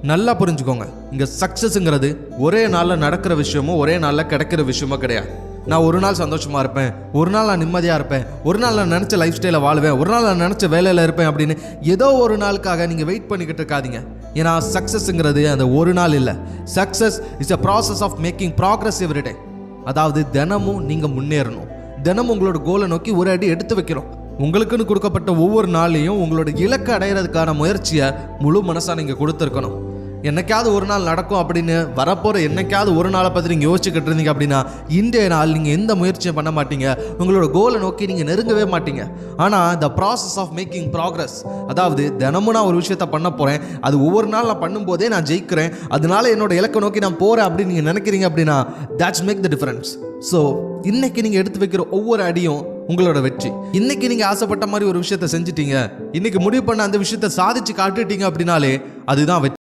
நல்லா புரிஞ்சுக்கோங்க, இங்கே சக்ஸஸ்ங்கிறது ஒரே நாளில் நடக்கிற விஷயமோ ஒரே நாளில் கிடைக்கிற விஷயமோ கிடையாது. நான் ஒரு நாள் சந்தோஷமாக இருப்பேன், ஒரு நாள் நான் நிம்மதியாக இருப்பேன், ஒரு நாள் நான் நினச்ச லைஃப் ஸ்டைலை வாழ்வேன், ஒரு நாள் நான் நினச்ச வேலையில் இருப்பேன் அப்படின்னு ஏதோ ஒரு நாளுக்காக நீங்கள் வெயிட் பண்ணிக்கிட்டு இருக்காதீங்க. ஏன்னா சக்ஸஸ்ங்கிறது அந்த ஒரு நாள் இல்லை. Success is a process of making progress every day. அதாவது தினமும் நீங்கள் முன்னேறணும், தினமும் உங்களோட கோலை நோக்கி ஒரு அடி எடுத்து வைக்கிறோம். உங்களுக்குன்னு கொடுக்கப்பட்ட ஒவ்வொரு நாளையும் உங்களோட இலக்கை அடையிறதுக்கான முயற்சியை முழு மனசாக நீங்கள் கொடுத்துருக்கணும். என்னைக்காவது ஒரு நாள் நடக்கும் அப்படின்னு வரப்போகிற என்னைக்காவது ஒரு நாளை பற்றி நீங்கள் யோசிச்சுக்கிட்டு இருந்தீங்க அப்படின்னா இன்றைய நாள் நீங்கள் எந்த முயற்சியும் பண்ண மாட்டீங்க, உங்களோட கோலை நோக்கி நீங்கள் நெருங்கவே மாட்டீங்க. ஆனால் the process of making progress, அதாவது தினமும் நான் ஒரு விஷயத்த பண்ண போகிறேன், அது ஒவ்வொரு நாள் நான் பண்ணும்போதே நான் ஜெயிக்கிறேன், அதனால என்னோட இலக்கை நோக்கி நான் போகிறேன் அப்படின்னு நீங்கள் நினைக்கிறீங்க அப்படின்னா that's make the difference. So இன்னைக்கு நீங்கள் எடுத்து வைக்கிற ஒவ்வொரு அடியும் உங்களோட வெற்றி. இன்னைக்கு நீங்கள் ஆசைப்பட்ட மாதிரி ஒரு விஷயத்த செஞ்சுட்டீங்க, இன்னைக்கு முடிவு பண்ண அந்த விஷயத்த சாதிச்சு காட்டுட்டீங்க அப்படின்னாலே அதுதான் வெற்றி.